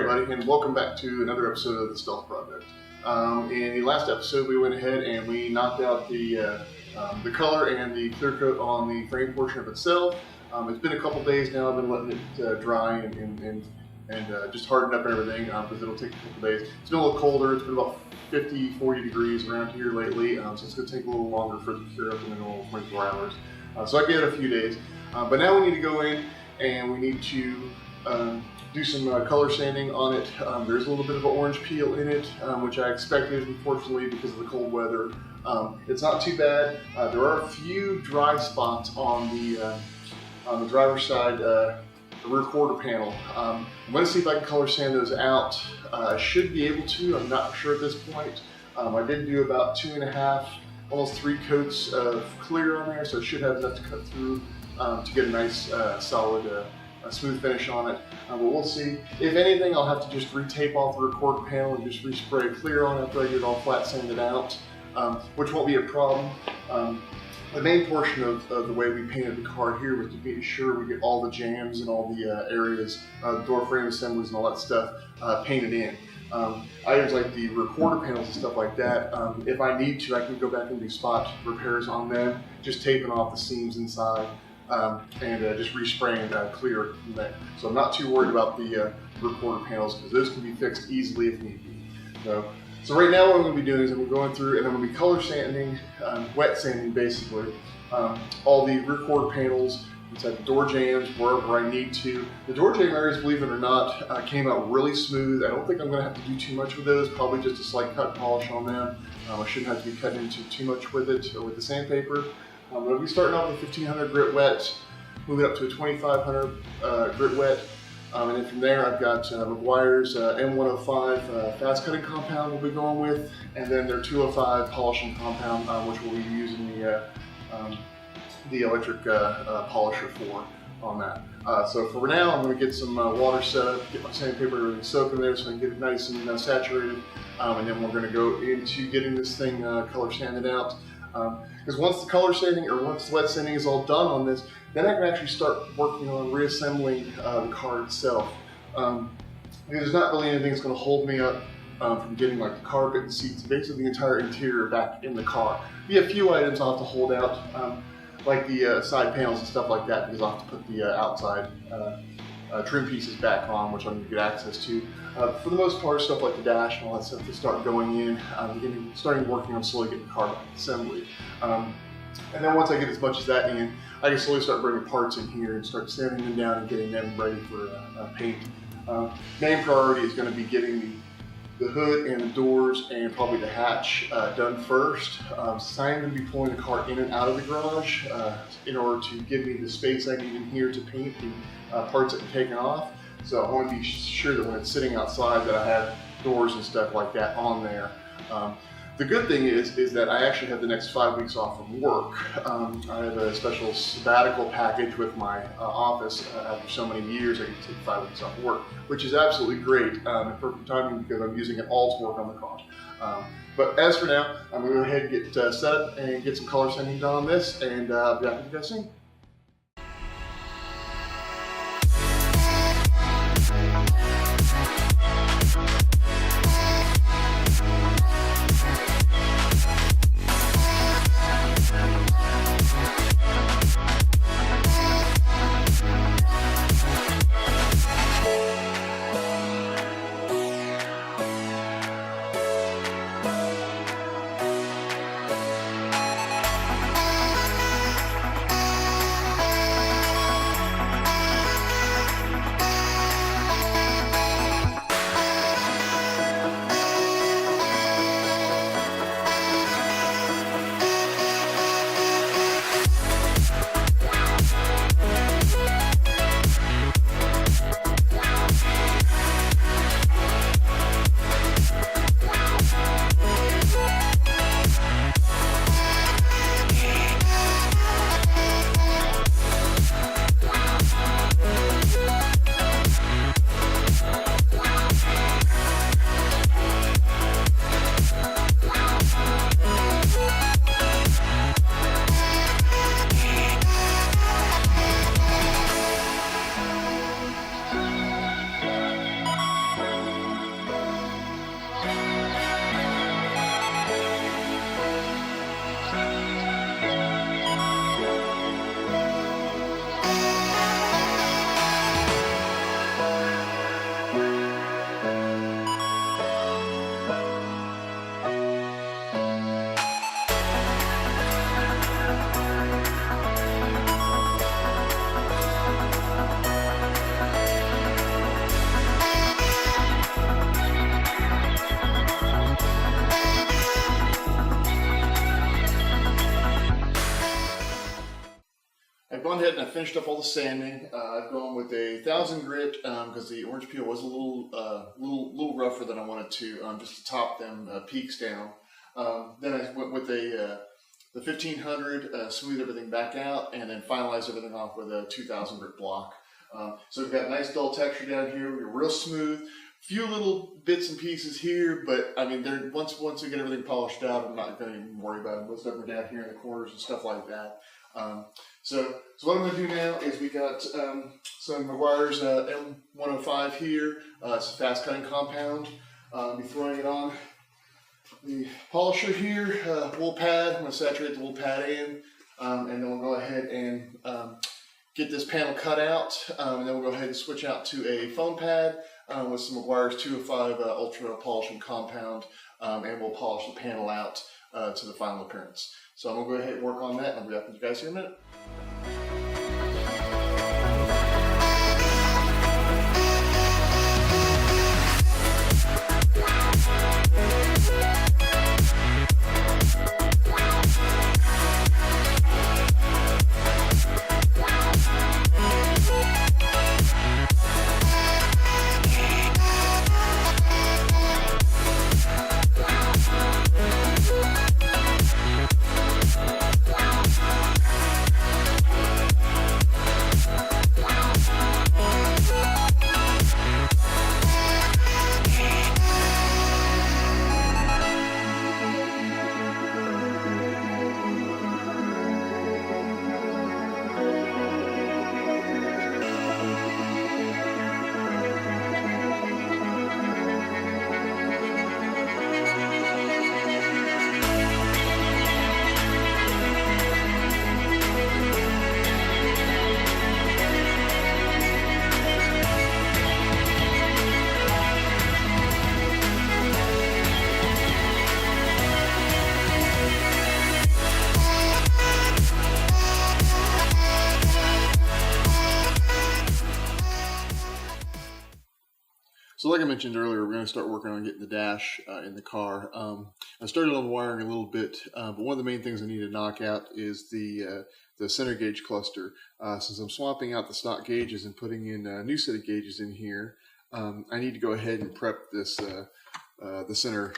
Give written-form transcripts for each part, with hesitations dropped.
everybody, and welcome back to another episode of the Stealth Project. In the last episode, we went ahead and we knocked out the color and the clear coat on the frame portion of itself. It's been a couple days now. I've been letting it dry and just harden up and everything because it'll take a couple days. It's been a little colder. It's been about 50, 40 degrees around here lately, so it's going to take a little longer for it to cure up in the normal 24 hours. So I give it a few days. But now we need to go in and we need to do some color sanding on it. There's a little bit of an orange peel in it, which I expected, unfortunately, because of the cold weather. It's not too bad. There are a few dry spots on the driver's side, the rear quarter panel. I'm going to see if I can color sand those out. I should be able to. I'm not sure at this point. I did do about 2.5, almost 3 coats of clear on there, so I should have enough to cut through to get a nice solid smooth finish on it, but we'll see. If anything, I'll have to just re-tape off the record panel and just respray clear on after I get it all flat sanded out, which won't be a problem. The main portion of the way we painted the car here was to be sure we get all the jams and all the areas, door frame assemblies and all that stuff painted in. Items like the recorder panels and stuff like that, if I need to, I can go back and do spot repairs on them, just taping off the seams inside. And just respraying clear from there. So I'm not too worried about the recorder panels because those can be fixed easily if need be. So right now what I'm going to be doing is I'm going through and I'm going to be color sanding, wet sanding basically, all the recorder panels, inside the door jams, wherever I need to. The door jam areas, believe it or not, came out really smooth. I don't think I'm going to have to do too much with those, probably just a slight cut and polish on them. I shouldn't have to be cutting into too much with it or with the sandpaper. We'll be starting off with 1500 grit wet, moving up to a 2500 grit wet, and then from there I've got McGuire's M105 fast cutting compound we'll be going with, and then their 205 polishing compound, which we'll be using the electric polisher for on that. So for now, I'm going to get some water set up, get my sandpaper really soaked in there so I can get it nice and saturated, and then we're going to go into getting this thing color sanded out. Because once the color sanding or once the wet sanding is all done on this, then I can actually start working on reassembling the car itself. Because there's not really anything that's going to hold me up from getting like the carpet and seats, basically the entire interior back in the car. Be a few items I'll have to hold out, like the side panels and stuff like that, because I'll have to put the outside trim pieces back on, which I'm going to get access to. For the most part, stuff like the dash and all that stuff to start going in, starting working on slowly getting the car back assembly. And then once I get as much as that in, I can slowly start bringing parts in here and start sanding them down and getting them ready for paint. Main priority is going to be getting the hood and the doors and probably the hatch done first. So I'm going to be pulling the car in and out of the garage in order to give me the space I need in here to paint the parts that are taken off. So I want to be sure that when it's sitting outside that I have doors and stuff like that on there. The good thing is that I actually have the next 5 weeks off from work. I have a special sabbatical package with my office. After so many years, I get to take 5 weeks off work, which is absolutely great and perfect timing because I'm using it all to work on the car. But as for now, I'm going to go ahead and get set up and get some color sanding done on this, and I'll be back with you guys soon. gone ahead and I finished up all the sanding. I've gone with a 1000 grit because the orange peel was a little rougher than I wanted to, just to top them peaks down. Then I went with the 1500, smooth everything back out, and then finalized everything off with a 2000 grit block. So we've got nice dull texture down here. We're real smooth. Few little bits and pieces here, but I mean, once we get everything polished out, I'm not going to even worry about it. Most of them are down here in the corners and stuff like that. So what I'm going to do now is we got some McGuire's M105 here. It's a fast cutting compound. I'll be throwing it on the polisher here, wool pad. I'm going to saturate the wool pad in, and then we'll go ahead and get this panel cut out, and then we'll go ahead and switch out to a foam pad with some McGuire's 205 Ultra Polishing Compound, and we'll polish the panel out to the final appearance. So I'm going to go ahead and work on that, and I'll be back with you guys in a minute. So like I mentioned earlier, we're going to start working on getting the dash in the car. I started on the wiring a little bit, but one of the main things I need to knock out is the center gauge cluster. Since I'm swapping out the stock gauges and putting in a new set of gauges in here, I need to go ahead and prep this the center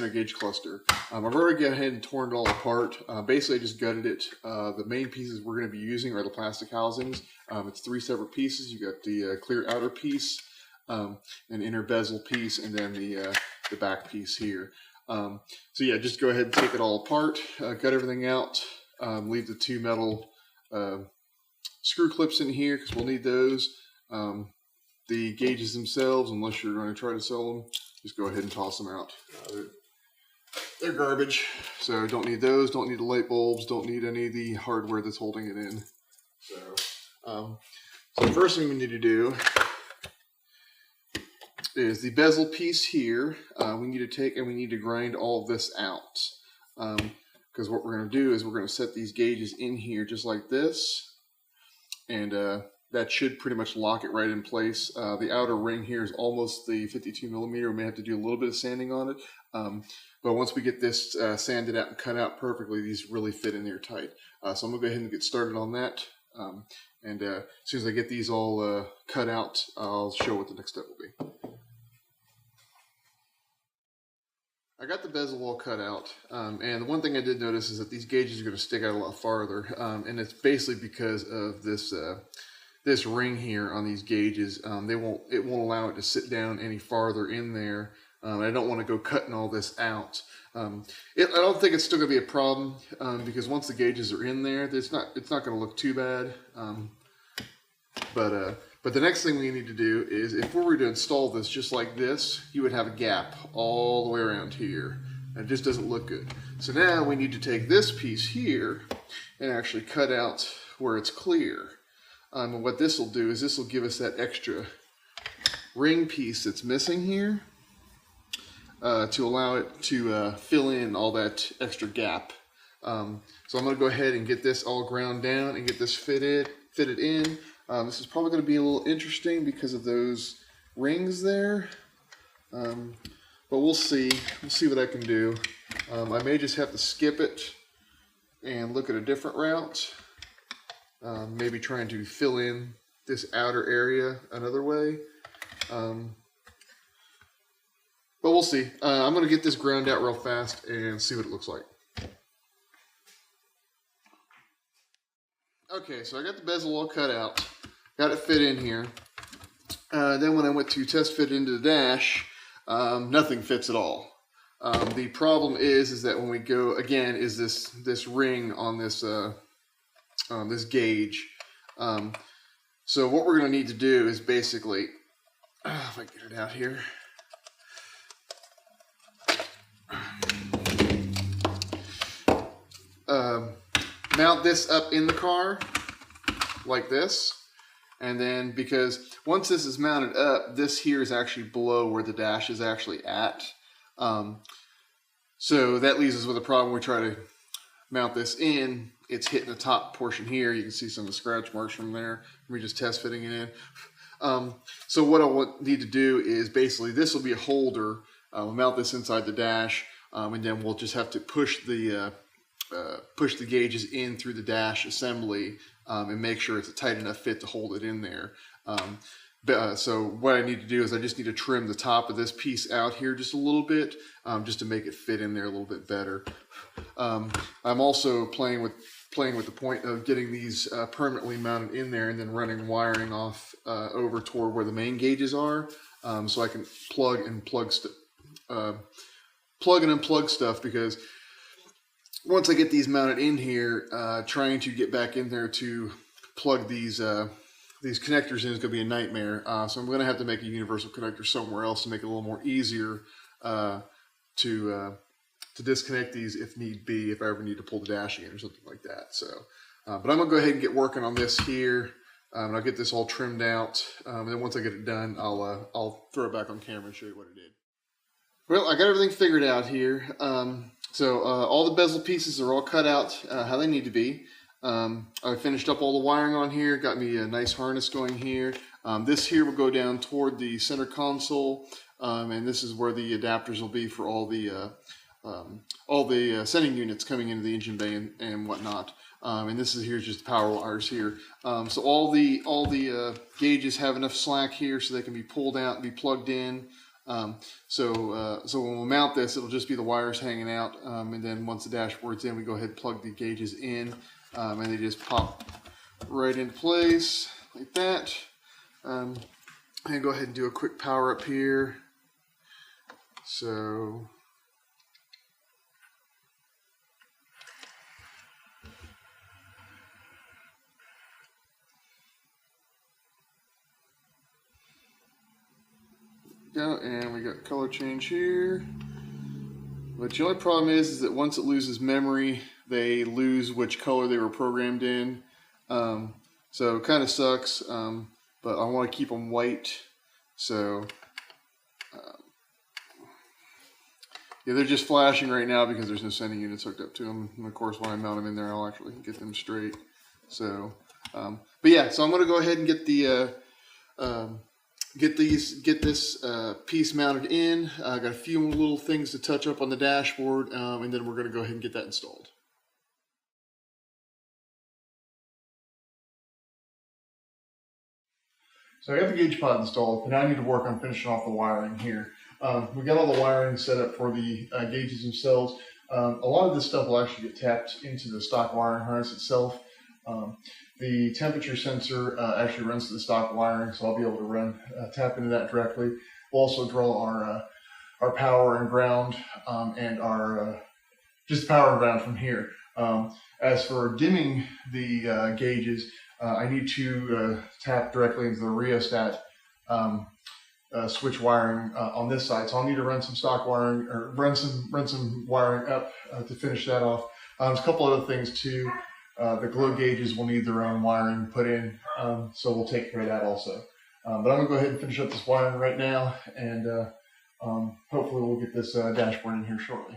gauge cluster. I've already gone ahead and torn it all apart. Basically, I just gutted it. The main pieces we're going to be using are the plastic housings. It's 3 separate pieces. You got the clear outer piece, an inner bezel piece, and then the back piece here. So yeah, just go ahead and take it all apart, gut everything out, leave the 2 metal screw clips in here because we'll need those. The gauges themselves, unless you're going to try to sell them, just go ahead and toss them out. They're garbage, so don't need those, don't need the light bulbs, don't need any of the hardware that's holding it in. So the first thing we need to do is the bezel piece here. We need to take and we need to grind all of this out, because what we're going to do is we're going to set these gauges in here just like this, and that should pretty much lock it right in place. The outer ring here is almost the 52 millimeter. We may have to do a little bit of sanding on it, but once we get this sanded out and cut out perfectly, these really fit in there tight. So I'm going to go ahead and get started on that, and as soon as I get these all cut out, I'll show what the next step will be. I got the bezel all cut out, and the one thing I did notice is that these gauges are going to stick out a lot farther, and it's basically because of this this ring here on these gauges. It won't allow it to sit down any farther in there. I don't want to go cutting all this out. I don't think it's still going to be a problem, because once the gauges are in there, it's not going to look too bad. But the next thing we need to do is, if we were to install this just like this, you would have a gap all the way around here. And it just doesn't look good. So now we need to take this piece here and actually cut out where it's clear. And what this will do is this will give us that extra ring piece that's missing here, to allow it to fill in all that extra gap. So I'm going to go ahead and get this all ground down and get this fitted in. This is probably going to be a little interesting because of those rings there, but we'll see. We'll see what I can do. I may just have to skip it and look at a different route, maybe trying to fill in this outer area another way. But we'll see. I'm going to get this ground out real fast and see what it looks like. Okay, so I got the bezel all cut out. Got it fit in here. Then when I went to test fit into the dash, nothing fits at all. The problem is that when we go, again, is this ring on this gauge. So what we're going to need to do is basically, if I get it out here, mount this up in the car like this, and then because once this is mounted up, this here is actually below where the dash is actually at. So that leaves us with a problem. We try to mount this in, it's hitting the top portion here. You can see some of the scratch marks from there. We're just test fitting it in. So what I need to do is basically this will be a holder. We'll mount this inside the dash, and then we'll just have to push the gauges in through the dash assembly and make sure it's a tight enough fit to hold it in there. So what I need to do is I just need to trim the top of this piece out here just a little bit, just to make it fit in there a little bit better. I'm also playing with the point of getting these permanently mounted in there and then running wiring off over toward where the main gauges are, so I can plug and unplug stuff, because once I get these mounted in here, trying to get back in there to plug these connectors in is going to be a nightmare. So I'm going to have to make a universal connector somewhere else to make it a little more easier to disconnect these if need be, if I ever need to pull the dash in or something like that. So, but I'm going to go ahead and get working on this here, and I'll get this all trimmed out. And then once I get it done, I'll throw it back on camera and show you what I did. Well, I got everything figured out here. So all the bezel pieces are all cut out how they need to be. I finished up all the wiring on here, got me a nice harness going here. This here will go down toward the center console, and this is where the adapters will be for all the sending units coming into the engine bay and whatnot. And this is here's just the power wires here. So all the gauges have enough slack here so they can be pulled out and be plugged in. So when we mount this, it'll just be the wires hanging out, and then once the dashboard's in, we go ahead and plug the gauges in, and they just pop right into place like that. And go ahead and do a quick power up here. So go, and we got color change here. But the only problem is that once it loses memory, they lose which color they were programmed in. So it kind of sucks, but I want to keep them white. So yeah, they're just flashing right now because there's no sending units hooked up to them. And of course, when I mount them in there, I'll actually get them straight. So, but yeah, so I'm going to go ahead and get the get this piece mounted in. I got a few little things to touch up on the dashboard, and then we're going to go ahead and get that installed. So I got the gauge pod installed, and now I need to work on finishing off the wiring here. We got all the wiring set up for the gauges themselves. A lot of this stuff will actually get tapped into the stock wiring harness itself. The temperature sensor actually runs to the stock wiring, so I'll be able to tap into that directly. We'll also draw our power and ground, and our just power and ground from here. As for dimming the gauges, I need to tap directly into the rheostat switch wiring on this side. So I'll need to run some stock wiring, or run some wiring up to finish that off. There's a couple other things too. The glow gauges will need their own wiring put in, so we'll take care of that also. But I'm going to go ahead and finish up this wiring right now, and hopefully we'll get this dashboard in here shortly.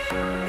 Bye.